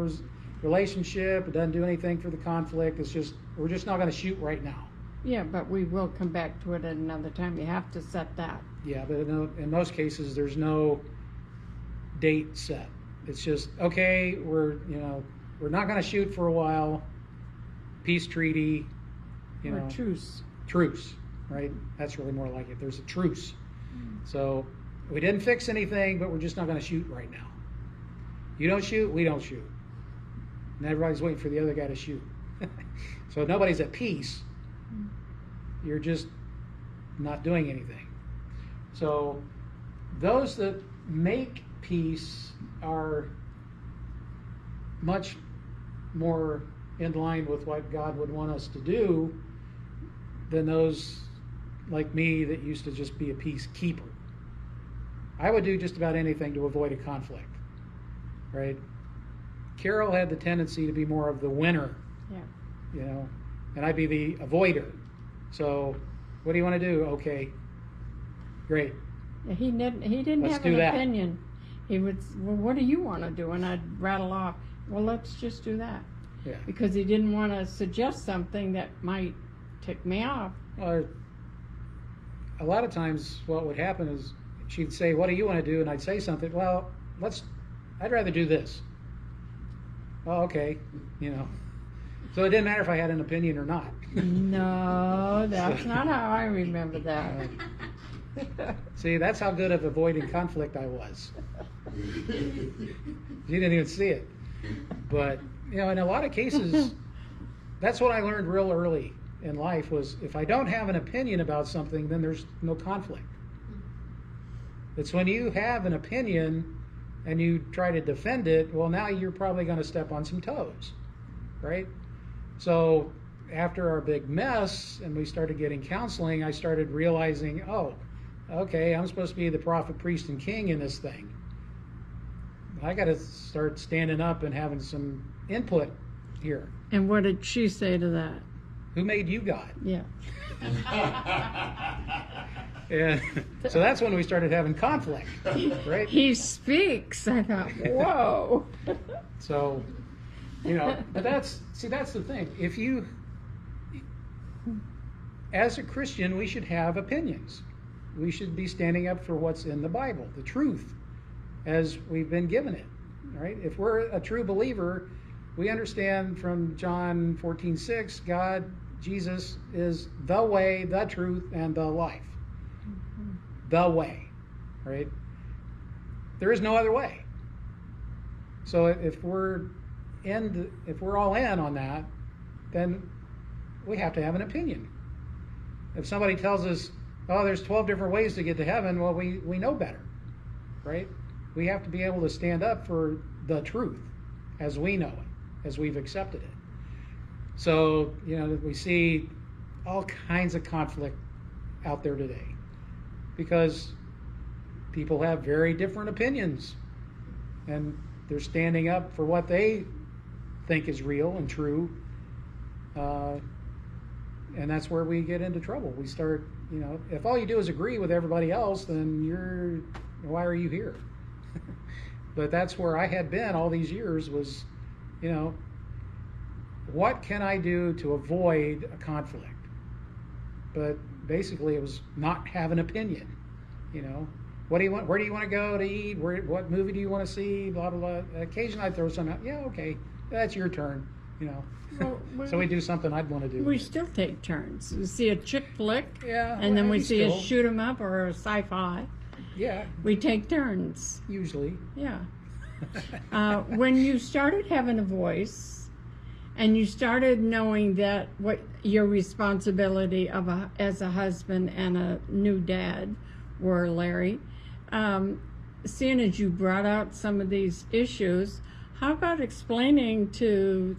A: relationship. It doesn't do anything for the conflict. It's just, we're just not going to shoot right now.
B: Yeah, but we will come back to it at another time. You have to set that.
A: Yeah, but in most cases, there's no date set. It's just, okay, we're not going to shoot for a while. Peace treaty,
B: Or truce.
A: truce, right? That's really more like it. There's a truce. So we didn't fix anything, but we're just not going to shoot right now. You don't shoot, we don't shoot. And everybody's waiting for the other guy to shoot. So nobody's at peace. You're just not doing anything. So those that make peace are much more in line with what God would want us to do than those like me that used to just be a peacekeeper. I would do just about anything to avoid a conflict, right? Carol had the tendency to be more of the winner,
B: Yeah.
A: and I'd be the avoider. So, what do you want to do? Okay, great.
B: Yeah, he didn't
A: Let's
B: have
A: do
B: an
A: that.
B: opinion. He would, well, what do you want to do? And I'd rattle off, well, let's just do that.
A: Yeah.
B: Because he didn't want to suggest something that might tick me off.
A: A lot of times, what would happen is she'd say, "What do you want to do?" And I'd say something. Well, I'd rather do this. Oh, okay, So it didn't matter if I had an opinion or not.
B: No, that's not how I remember that.
A: See, that's how good of avoiding conflict I was. You didn't even see it. But, in a lot of cases, that's what I learned real early in life was if I don't have an opinion about something, then there's no conflict. It's when you have an opinion and you try to defend it, well, now you're probably going to step on some toes, right? So after our big mess and we started getting counseling, I started realizing, oh, okay, I'm supposed to be the prophet, priest, and king in this thing. I got to start standing up and having some input here.
B: And what did she say to that?
A: Who made you God?
B: Yeah.
A: And so that's when we started having conflict, right?
B: He speaks. I thought, whoa.
A: So, but that's the thing. As a Christian, we should have opinions. We should be standing up for what's in the Bible, the truth, as we've been given it, right? If we're a true believer, we understand from John 14:6, God, Jesus, is the way, the truth, and the life. The way, right? There is no other way. So if we're all in on that, then we have to have an opinion. If somebody tells us, oh, there's 12 different ways to get to heaven, well, we know better, right? We have to be able to stand up for the truth as we know it, as we've accepted it. So, we see all kinds of conflict out there today because people have very different opinions and they're standing up for what they think is real and true. And that's where we get into trouble. We start, if all you do is agree with everybody else, then why are you here? But that's where I had been all these years was, what can I do to avoid a conflict? But basically it was not have an opinion, What do you want? Where do you want to go to eat? What movie do you want to see? Blah, blah, blah. Occasionally I'd throw some out. Yeah, okay, that's your turn,
B: Well,
A: So we do something I'd want to do.
B: we still take turns. We see a chick flick,
A: Yeah,
B: and then
A: well,
B: we
A: we
B: see a
A: still-
B: shoot 'em up or a sci-fi.
A: Yeah,
B: We take turns.
A: usually.
B: Yeah. When you started having a voice, and you started knowing that what your responsibility as a husband and a new dad were, Larry, seeing as you brought out some of these issues, how about explaining to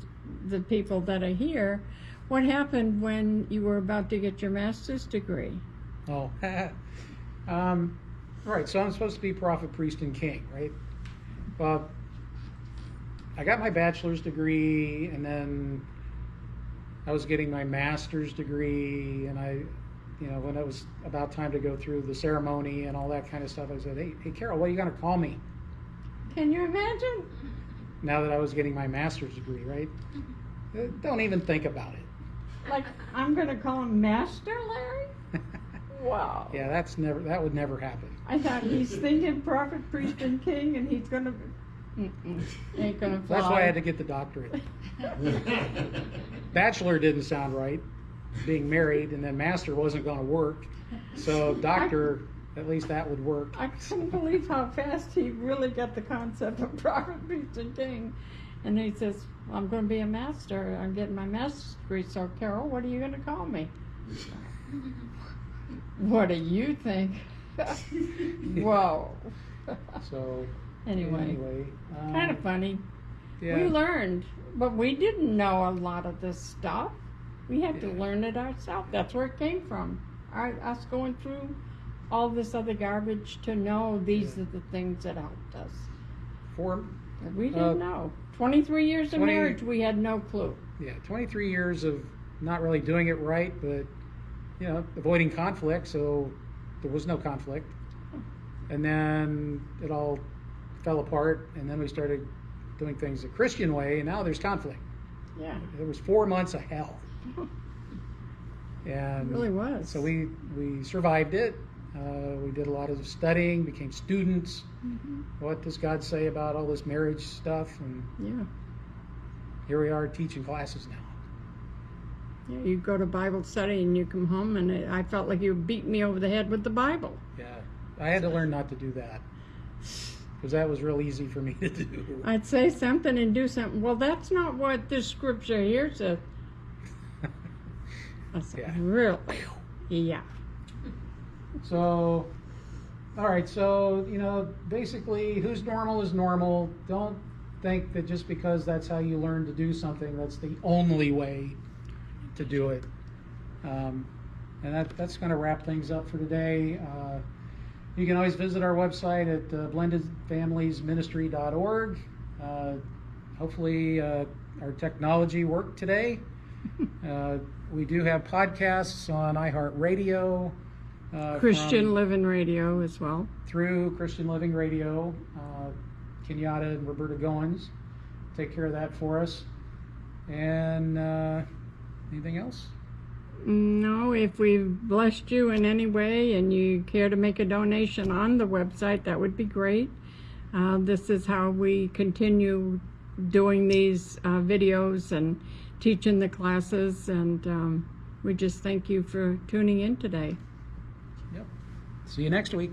B: the people that are here what happened when you were about to get your master's degree?
A: Oh, right. So I'm supposed to be prophet, priest, and king, right? Well, I got my bachelor's degree, and then I was getting my master's degree, and when it was about time to go through the ceremony and all that kind of stuff, I said, hey, Carol, what are you going to call me?
B: Can you imagine?
A: Now that I was getting my master's degree, right? Don't even think about it.
B: Like, I'm going to call him Master Larry? Wow.
A: Yeah, that would never happen.
B: I thought he's thinking prophet, priest, and king, and he's gonna. Ain't gonna fly.
A: That's why I had to get the doctorate. Bachelor didn't sound right, being married, and then master wasn't going to work. So doctor, at least that would work.
B: I couldn't believe how fast he really got the concept of prophet, priest, and king. And he says, well, I'm going to be a master. I'm getting my master's degree. So, Carol, what are you going to call me? What do you think? Whoa.
A: So
B: Anyway, kind of funny.
A: yeah.
B: We learned, but we didn't know a lot of this stuff. We had to
A: Yeah.
B: learn it ourselves. That's where it came from. Us going through all this other garbage to know these
A: Yeah.
B: are the things that helped us.
A: For
B: We didn't know. 23 years of
A: 20
B: marriage, we had no clue.
A: 23 years of not really doing it right, but avoiding conflict, so there was no conflict. And then it all fell apart, and then we started doing things the Christian way, and now there's conflict.
B: Yeah,
A: It was 4 months of hell.
B: it
A: And
B: really was.
A: so we survived it. We did a lot of studying, became students.
B: Mhm.
A: What does God say about all this marriage stuff? And
B: Yeah.
A: here we are teaching classes now.
B: Yeah, you go to Bible study and you come home, and I felt like you beat me over the head with the Bible.
A: Yeah, I had to learn not to do that because that was real easy for me to do.
B: I'd say something and do something. Well, that's not what this scripture here says. I said,
A: Yeah.
B: really? Yeah.
A: So, all right. So basically, who's normal is normal. Don't think that just because that's how you learn to do something, that's the only way to do it. And that's going to wrap things up for today. You can always visit our website at blendedfamiliesministry.org. Hopefully our technology worked today. We do have podcasts on iHeartRadio.
B: Christian
A: from-
B: Living Radio as well.
A: through Christian Living Radio. Kenyatta and Roberta Goins take care of that for us. And anything else?
B: No, if we've blessed you in any way and you care to make a donation on the website, that would be great. This is how we continue doing these videos and teaching the classes, and we just thank you for tuning in today.
A: Yep. See you next week.